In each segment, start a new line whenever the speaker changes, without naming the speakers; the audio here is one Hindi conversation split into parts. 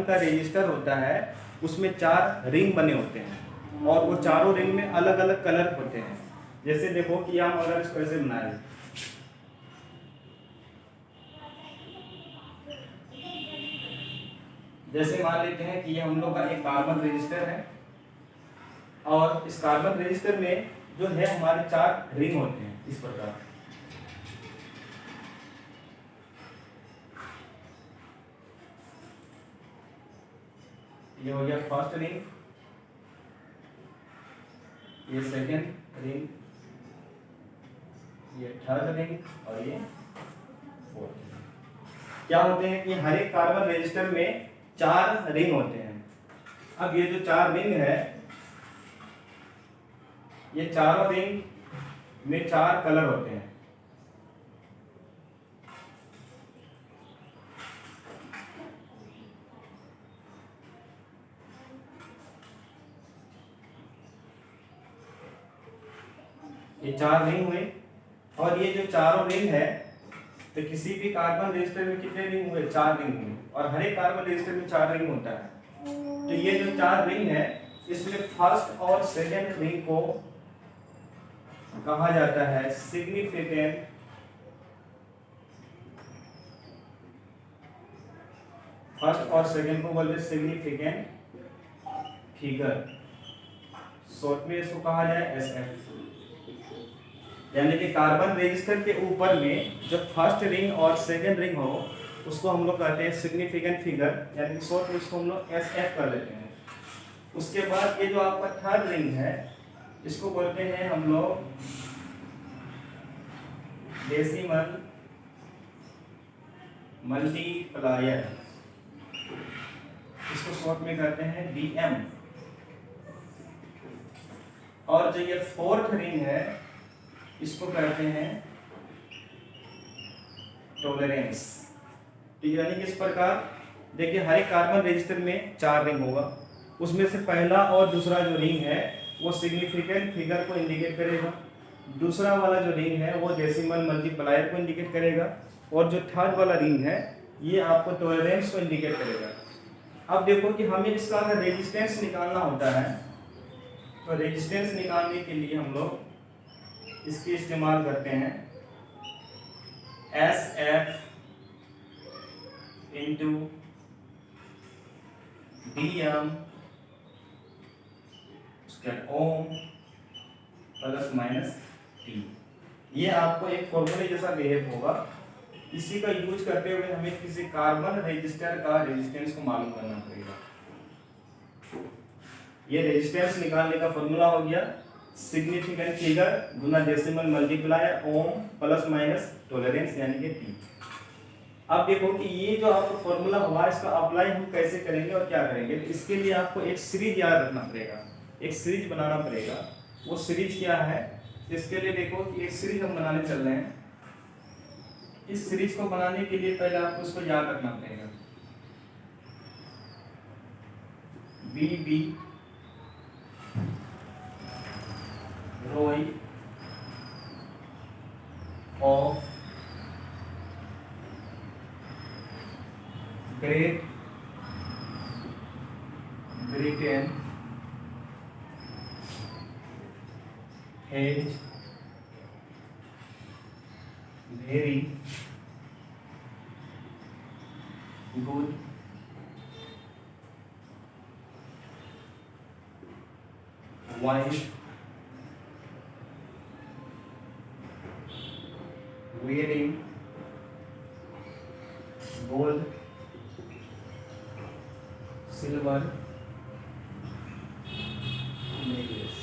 कार्बन का रेजिस्टर होता है उसमें 4 रिंग बने होते हैं और वो चारों रिंग में अलग अलग कलर होते हैं। जैसे देखो कि हम अगर इसको ऐसे बनाए, जैसे मान लेते हैं कि ये हम लोग का एक कार्बन रेजिस्टर है और इस कार्बन रेजिस्टर में जो है हमारे 4 रिंग होते हैं इस प्रकार। ये हो गया फर्स्ट रिंग, ये सेकेंड रिंग, ये थर्ड रिंग और ये फोर्थ। क्या होते हैं कि हर एक कार्बन रेजिस्टर में 4 रिंग होते हैं। अब ये जो 4 रिंग है, ये चारों रिंग में 4 कलर होते हैं। ये 4 रिंग हुए और ये जो चारों रिंग है, तो किसी भी कार्बन रेजिस्टर में कितने रिंग हुए? 4 रिंग हुए और हर एक कार्बन रेजिस्टर में 4 रिंग होता है। तो ये जो 4 रिंग है इसमें फर्स्ट और सेकेंड रिंग को कहा जाता है सिग्निफिकेंट फर्स्ट और सेकेंड को बोलते हैं सिग्निफिकेंट फिगर, शॉर्ट में इसको कहा जाए SF। यानी कि कार्बन रेजिस्टर के ऊपर में जो फर्स्ट रिंग और सेकेंड रिंग हो उसको हम लोग कहते हैं सिग्निफिकेंट फिगर, यानी कि शॉर्ट में इसको हम लोग SF कर लेते हैं। उसके बाद ये जो आपका थर्ड रिंग है इसको बोलते हैं हम लोग डेसिमल मल्टीप्लायर, इसको शॉर्ट में कहते हैं DM। और जो ये फोर्थ रिंग है इसको कहते हैं टॉलरेंस। यानी कि इस प्रकार देखिए हर एक कार्बन रेजिस्टर में 4 रिंग होगा, उसमें से पहला और दूसरा जो रिंग है वो सिग्निफिकेंट फिगर को इंडिकेट करेगा, दूसरा वाला जो रिंग है वो डेसिमल मल्टीप्लायर को इंडिकेट करेगा और जो थर्ड वाला रिंग है ये आपको टॉलरेंस को इंडिकेट करेगा। अब देखो कि हमें इसका अगर रेजिस्टेंस निकालना होता है तो रेजिस्टेंस निकालने के लिए हम लोग इसकी इस्तेमाल करते हैं SF इंटू DM ओम प्लस माइनस T। ये आपको एक फॉर्मूले जैसा बिहेव होगा। इसी का यूज करते हुए हमें किसी कार्बन रेजिस्टर का रेजिस्टेंस को मालूम करना पड़ेगा। ये रेजिस्टेंस निकालने का फॉर्मूला हो गया सिग्निफिकेंट फिगर गुना decimal multiplier ohm plus minus tolerance यानी कि T। अब देखो कि ये जो आपको फॉर्मूला हुआ इसका अप्लाई हम कैसे करेंगे और क्या करेंगे। तो इसके लिए आपको एक सीरीज याद रखना पड़ेगा, एक सीरीज बनाना पड़ेगा। वो सीरीज क्या है? इसके लिए देखो कि एक सीरीज हम बनाने चल रहे हैं। इस सीरीज को बनाने के लिए पहले आपको उसको याद रखना पड़ेगा। BB रोई of Great Britain has very good wife wearing gold silver necklace।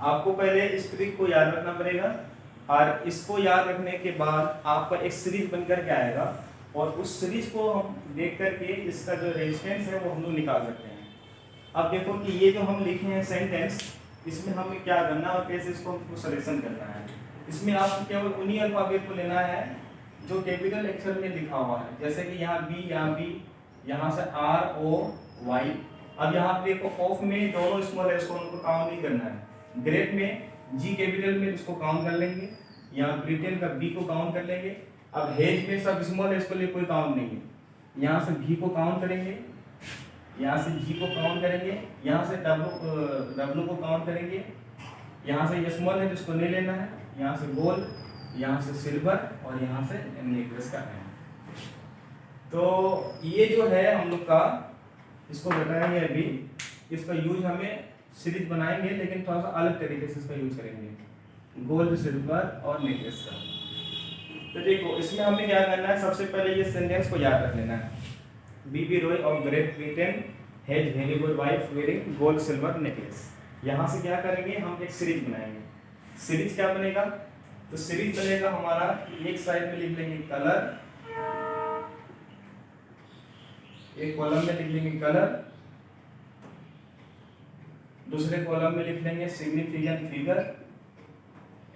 आपको पहले इस ट्रिक को याद रखना पड़ेगा और इसको याद रखने के बाद आपका एक सीरीज बनकर के आएगा और उस सीरीज को हम देख करके इसका जो रेजिस्टेंस है वो हम लोग निकाल सकते हैं। अब देखो कि ये जो हम लिखे हैं सेंटेंस, इसमें हमें क्या करना है और कैसे इसको हमको सॉल्यूशन करना है। इसमें आपको केवल उन्हीं अल्फाबेट को लेना है जो कैपिटल अक्षर में लिखा हुआ है। जैसे कि यहाँ B, यहाँ B, यहाँ से ROY। अब यहाँ पे देखो ऑफ में दोनों स्मॉल है, इसको उनको काउंट नहीं करना है। ग्रेट में G कैपिटल में इसको काउंट कर लेंगे, यहाँ ब्रिटेन का B को काउंट कर लेंगे। अब हेज में सब स्मॉल है, इसको लिए कोई काउंट नहीं है। यहाँ से V को काउंट करेंगे, यहाँ से G को काउंट करेंगे, यहाँ से W को काउंट करेंगे, यहाँ से ये स्मॉल है जिसको नहीं लेना है, यहाँ से गोल्ड, यहाँ से सिल्वर और यहाँ से नेकलेस का है। तो ये जो है हम लोग का, इसको बताएंगे अभी, इसका यूज हमें सीरीज बनाएंगे लेकिन थोड़ा सा अलग तरीके से इसका यूज करेंगे, गोल्ड, सिल्वर और नेकलेस का। तो देखो इसमें हमें क्या करना है, सबसे पहले ये सेंटेंस को याद रख लेना है, BB Roy of Great Britain has very good wife wearing gold silver necklace. यहाँ से क्या करेंगे, हम एक सीरीज बनाएंगे। सीरीज क्या बनेगा, तो सीरीज बनेगा हमारा, एक साइड में लिख लेंगे कलर, एक कॉलम में लिख लेंगे कलर, दूसरे कॉलम में लिख लेंगे सिग्निफिकेंट फिगर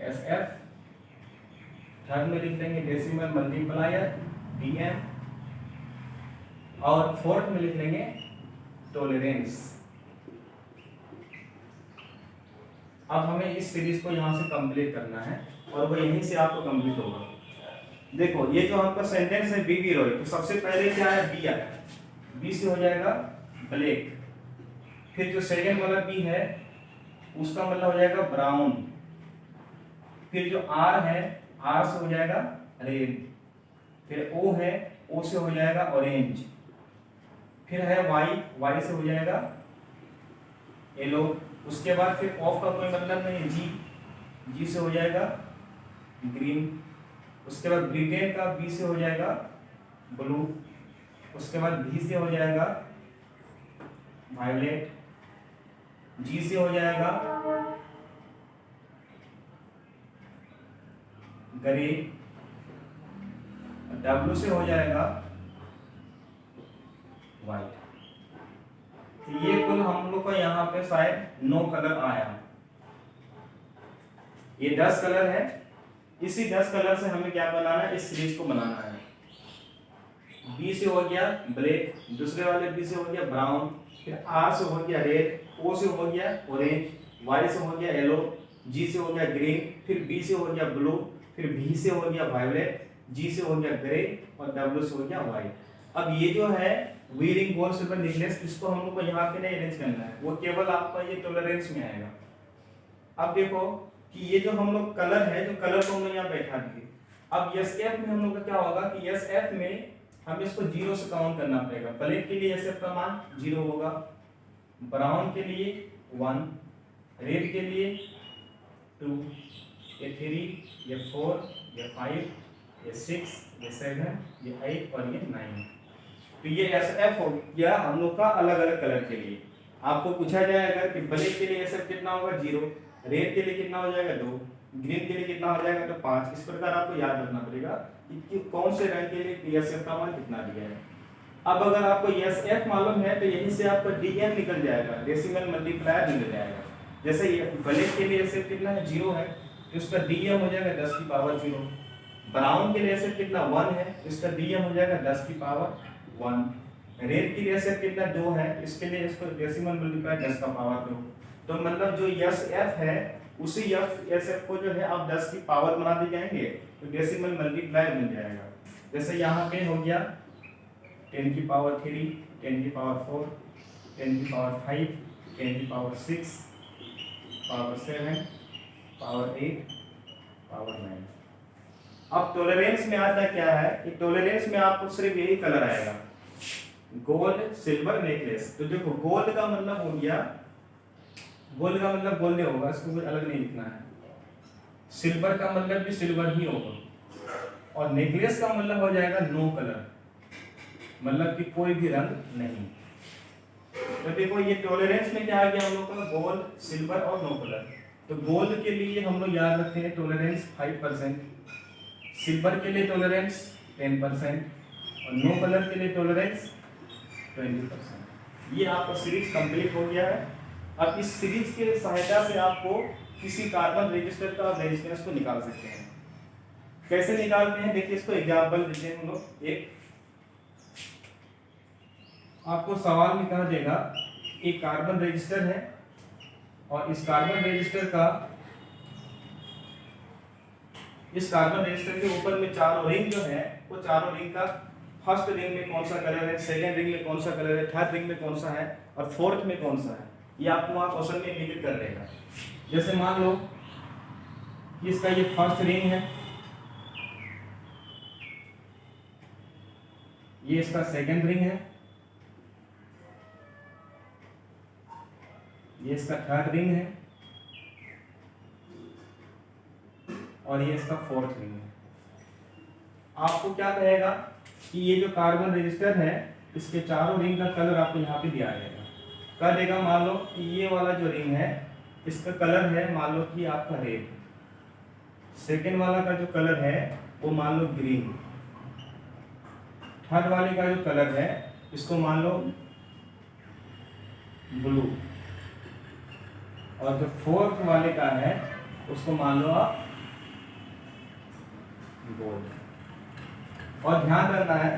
SF, थर्ड में लिख लेंगे डेसिमल मल्टीप्लायर DM, और फोर्थ में लिख लेंगे टॉलरेंस। अब हमें इस सीरीज को यहाँ से कंप्लीट करना है और वो यहीं से आपको कंप्लीट होगा। देखो ये जो आपका सेंटेंस है बीबी रॉय, तो सबसे पहले क्या है, बी आया, बी से हो जाएगा ब्लैक, फिर जो सेकेंड वाला बी है उसका मतलब हो जाएगा ब्राउन, फिर जो आर है आर से हो जाएगा रेड, फिर ओ है ओ से हो जाएगा ऑरेंज, फिर है वाई, वाई से हो जाएगा येलो, उसके बाद फिर ऑफ का कोई मतलब नहीं, जी, जी से हो जाएगा ग्रीन, उसके बाद ब्रिटेन का बी से हो जाएगा ब्लू, उसके बाद भी से हो जाएगा वायलेट, जी से हो जाएगा ग्रे, डब्ल्यू से हो जाएगा व्हाइट। तो ये कुल हम लोग का यहाँ पे शायद 9 कलर आया, ये 10 कलर है। इसी 10 कलर से हमें क्या बनाना है, इस सीरीज को बनाना है। बी से हो गया ब्लैक, दूसरे वाले बी से हो गया ब्राउन, फिर आर से हो गया रेड, ओ से हो गया ऑरेंज, वाई से हो गया येलो, जी से हो गया ग्रीन, फिर बी से हो गया ब्लू, फिर भी से हो गया वायलेट, जी से हो गया ग्रे और डब्ल्यू से हो गया व्हाइट। अब ये जो है वीरिंग गोल्ड सिल्वर नेकलेस, इसको हम लोग को यहाँ पे नहीं अरेंज करना है, वो केवल आपका ये टॉलरेंस में आएगा। अब देखो कि ये जो हम लोग कलर है, जो कलर को हम लोग यहाँ बैठा दिए, अब SF में हम लोग का क्या होगा कि SF में हम इसको 0 से काउंट करना पड़ेगा। ब्लैक के लिए SF का मान 0 होगा, ब्राउन के लिए 1, रेड के लिए 2, ये 3, ये 4, ये 5, ये 6, ये 7, ये 8 और ये 9। तो ये SF हो गया हम लोग का अलग अलग कलर के लिए। आपको पूछा जाए अगर कि ब्लैक के लिए SF कितना होगा 0, रेड के लिए कितना हो जाएगा 2, ग्रीन के लिए कितना हो जाएगा तो 5। इस प्रकार आपको याद रखना पड़ेगा कि कौन से रंग के लिए SF का मान कितना दिया है। अब अगर आपको SF मालूम है तो यहीं से आपका DM निकल जाएगा, डेसिमल मल्टीप्लायर निकल जाएगा। जैसे ये ब्लैक के लिए SF कितना है 0 है, तो इसका DM हो जाएगा 10 की पावर 0। ब्राउन के लिए SF कितना 1 है, इसका DM हो जाएगा 10 की पावर 1। रेड के लिए SF कितना 2 है, इसके लिए इसको डेसिमल मल्टीप्लाई 10 का पावर 2। तो मतलब जो SF है उसी SF को जो है आप 10 की पावर बना दे जाएंगे तो डेसिमल मल्टीप्लाई मिल जाएगा। जैसे यहाँ पे हो गया 10 की पावर 3, 10 की पावर 4, 10 की पावर 5, 10 की पावर 6, पावर 7, पावर 8, पावर 9। अब टॉलरेंस में आता क्या है कि टॉलरेंस में आपको सिर्फ यही कलर आएगा, गोल्ड सिल्वर नेकलेस। तो देखो गोल्ड का मतलब हो गया, गोल्ड का मतलब गोल्ड होगा, इसको कुछ अलग नहीं लिखना है। सिल्वर का मतलब भी सिल्वर ही होगा, और नेकलेस का मतलब हो जाएगा नो कलर, मतलब कि कोई भी रंग नहीं। तो देखो ये टॉलरेंस में क्या आ गया हम लोग का, गोल्ड सिल्वर और नो कलर। तो गोल्ड के लिए हम लोग याद रखते हैं टॉलरेंस 5%, सिल्वर के लिए टॉलरेंस 10% और नो कलर के लिए टॉलरेंस 20%। ये आपका सीरीज कंप्लीट हो गया है। अब इस सीरीज के सहायता से आपको किसी कार्बन रजिस्टर का रेजिस्टेंस को निकाल सकते हैं। कैसे निकालते हैं देखिए, इसको एग्जांपल देते हैं हम लोग। एक आपको सवाल में कहा देगा एक कार्बन रजिस्टर है और इस कार्बन रजिस्टर के ऊपर में चारों रिंग जो है वो चारों रिंग का फर्स्ट रिंग में कौन सा कलर है, सेकेंड रिंग में कौन सा कलर है, थर्ड रिंग में कौन सा है और फोर्थ में कौन सा है, ये आपको वहाँ क्वेश्चन में इंडिकेट कर देगा। जैसे मान लो कि इसका ये फर्स्ट रिंग है, ये इसका सेकेंड रिंग है, ये इसका थर्ड रिंग है और ये इसका फोर्थ रिंग है। आपको क्या कहेगा कि ये जो कार्बन रजिस्टर है इसके चारों रिंग का कलर आपको यहाँ पे दिया जाएगा। कर देगा मान लो कि ये वाला जो रिंग है इसका कलर है मान लो कि आपका रेड, सेकेंड वाला का जो कलर है वो मान लो ग्रीन, थर्ड वाले का जो कलर है इसको मान लो ब्लू और जो फोर्थ वाले का है उसको मान लो आप गोल्ड। और ध्यान रखना है,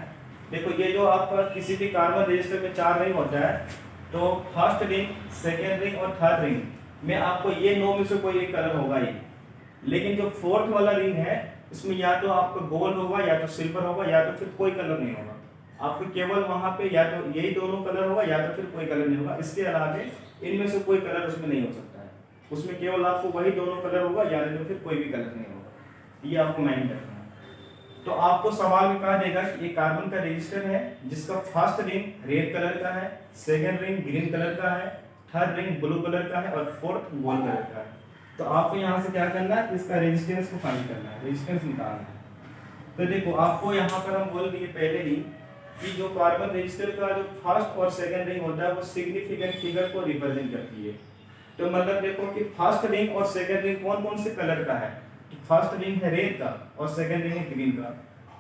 देखो ये जो आपका किसी भी कार्बन रजिस्टर में 4 रिंग होता है तो फर्स्ट रिंग, सेकेंड रिंग और थर्ड रिंग में आपको ये 9 में से कोई एक कलर होगा ही, लेकिन जो फोर्थ वाला रिंग है इसमें या तो आपका गोल्ड होगा या तो सिल्वर होगा या तो फिर कोई कलर नहीं होगा। आपको केवल वहां पे या तो यही दोनों कलर होगा या तो फिर कोई कलर नहीं होगा, इसके अलावा इनमें से कोई कलर उसमें नहीं हो सकता है। उसमें केवल आपको वही दोनों कलर होगा या तो फिर कोई भी कलर नहीं होगा। ये आपको माइंड रखना है। तो आपको सवाल में कहा देगा कि ये कार्बन का रजिस्टर है जिसका फर्स्ट रिंग रेड कलर का है, सेकेंड रिंग ग्रीन कलर का है, थर्ड रिंग ब्लू कलर का है और फोर्थ गोल्ड कलर का है। तो आपको यहाँ से क्या करना है, इसका रेजिस्टेंस को फाइंड करना है, रेजिस्टेंस निकालना है। तो देखो आपको यहाँ पर हम बोल दिए पहले ही कि जो कार्बन रजिस्टर का जो फर्स्ट और सेकेंड रिंग होता है वो सिग्निफिकेंट फिगर को रिप्रेजेंट करती है। तो मतलब देखो कि फर्स्ट रिंग और सेकेंड रिंग कौन कौन से कलर का है, फर्स्ट रिंग है रेड का और सेकेंड रिंग है ग्रीन का।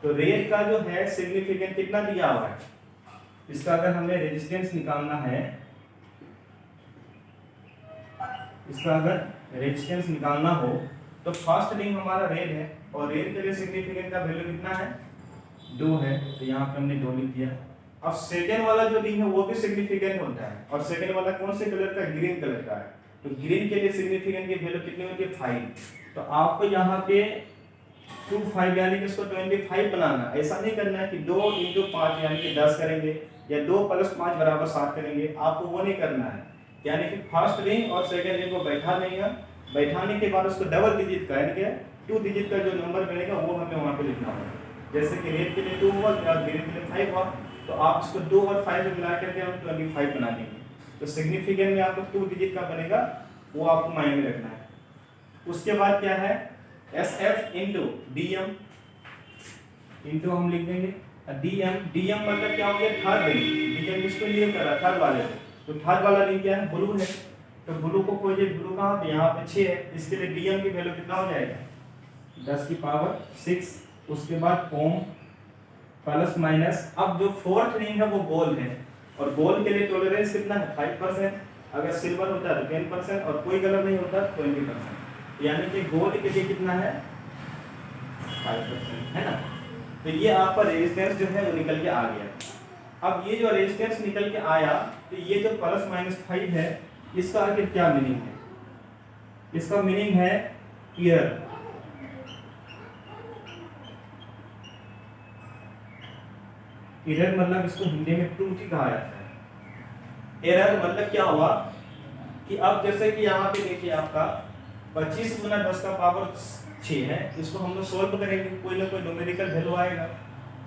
तो रेड का जो है सिग्निफिकेंट कितना दिया हुआ है, इसका अगर हमें रेजिस्टेंस निकालना है, इसका अगर रेजिस्टेंस निकालना हो तो फर्स्ट रिंग हमारा रेड है और रेड के लिए सिग्निफिकेंट का वैल्यू कितना है 2 है, तो यहाँ पे हमने 2 लिख दिया। अब सेकेंड वाला जो रिंग है वो भी सिग्निफिकेंट होता है और सेकेंड वाला कौन से कलर का, ग्रीन कलर का है। तो ग्रीन के लिए सिग्निफिकेंट की वैल्यू कितनी होती है 5। तो आपको यहाँ पे 2 5 यानी कि इसको 25 बनाना। ऐसा नहीं करना है कि 2 × 5 यानी कि 10 करेंगे या 2 + 5 = 7 करेंगे, आपको वो नहीं करना है। यानी कि फर्स्ट रिंग और सेकेंड रिंग को बैठा देंगे, बैठाने के बाद उसको डबल डिजिट का यानी कि 2 डिजिट का जो नंबर मिलेगा वो हमें वहाँ पे लिखना होगा। जैसे कि रेड के लिए 2 हुआ और ग्रीन के लिए 5 हुआ, तो आप इसको 2 और 5 मिला करके हम 25 बना देंगे। तो सिग्निफिकेंट में आपको 2 डिजिट का बनेगा, वो आपको माइंड में रखना है। उसके बाद क्या है, SF × DM इंटू हम लिख देंगे DM मतलब क्या हो गया थर्ड रिंग। DM किसको लिए कर रहा, थर्ड वाले। तो थर्ड वाला रिंग क्या है, ब्लू है। तो ब्लू को खोजिए, ब्लू कहाँ पे, यहाँ पे 6 है, इसके लिए DM की वैल्यू कितना हो जाएगा 10⁻6। उसके बाद ओम प्लस माइनस। अब जो फोर्थ रिंग है वो गोल्ड है और गोल्ड के लिए टॉलरेंस कितना है 5%, अगर सिल्वर होता है तो 10% और कोई कलर नहीं होता 20%, यानी कि गोल्ड के लिए कितना है 5% है ना। तो ये आपका रेजिस्टेंस जो है वो निकल के आ गया। अब ये जो रेजिस्टेंस निकल के आया तो ये जो +-5 है इसका आखिर क्या मीनिंग है, इसका मीनिंग है एरर। एरर मतलब इसको हिंदी में त्रुटि कहा जाता है। एरर मतलब क्या हुआ कि अब जैसे कि यहाँ पे देखिए आपका 25 × 10⁻6 है, इसको हम लोग सोल्व करेंगे, कोई ना कोई न्यूमेरिकल वैल्यू आएगा।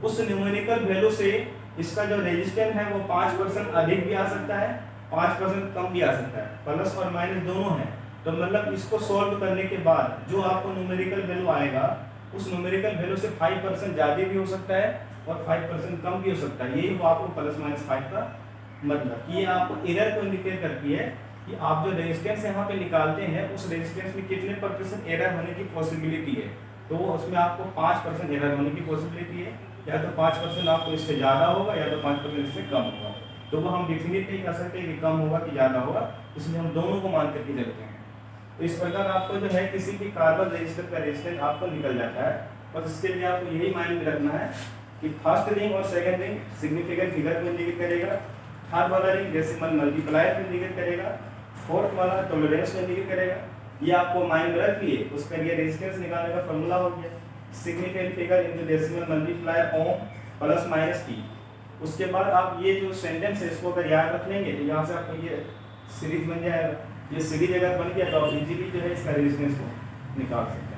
उस न्यूमेरिकल वैल्यू से इसका जो रेजिस्टेंस है वो 5% अधिक भी आ सकता है, 5% कम भी आ सकता है, प्लस और माइनस दोनों है। तो मतलब इसको सोल्व करने के बाद जो आपको न्यूमेरिकल वैल्यू आएगा उस न्यूमेरिकल वैल्यू से 5% ज़्यादा भी हो सकता है और 5% कम भी हो सकता है। यही वो आपको +-5 का मतलब, ये आपको एरर को इंडिकेट करती है कि आप जो रेजिस्टेंस यहाँ पे निकालते हैं उस रेजिस्टेंस में कितने % एरर होने की पॉसिबिलिटी है। तो वो उसमें आपको 5% एरर होने की पॉसिबिलिटी है, या तो 5% आपको इससे ज़्यादा होगा या तो 5% इससे कम होगा। तो वो हम डिफिनिट नहीं कर सकते कि कम होगा कि ज़्यादा होगा, इसलिए हम दोनों को मान करके चलते हैं। तो इस प्रकार आपको जो है किसी भी कार्बन रजिस्टर का रेजिस्टेंस आपको निकल जाता है। और इसके लिए आपको यही माइंड में रखना है कि फर्स्ट रिंग और सेकेंड रिंग सिग्निफिकेंट फिगर को इंडिकेट करेगा, थर्ड वाला रिंग डेसिमल मल्टीप्लायर को इंडिकेट करेगा, फोर्थ वाला टॉलरेंस को इंडिकेट करेगा। ये आपको माइंड में रख लिए, उसके लिए रेजिस्टेंस निकालने का फॉर्मूला हो गया significant figure × decimal multiplier ohm plus minus T. उसके बाद आप ये जो सेंटेंस है इसको अगर याद रख लेंगे तो यहाँ से आपको ये सीरीज बन जाएगा। ये सीरीज अगर बन गया तो आप इजीली जो है इसका रेजिस्टेंस को निकाल सकते हैं।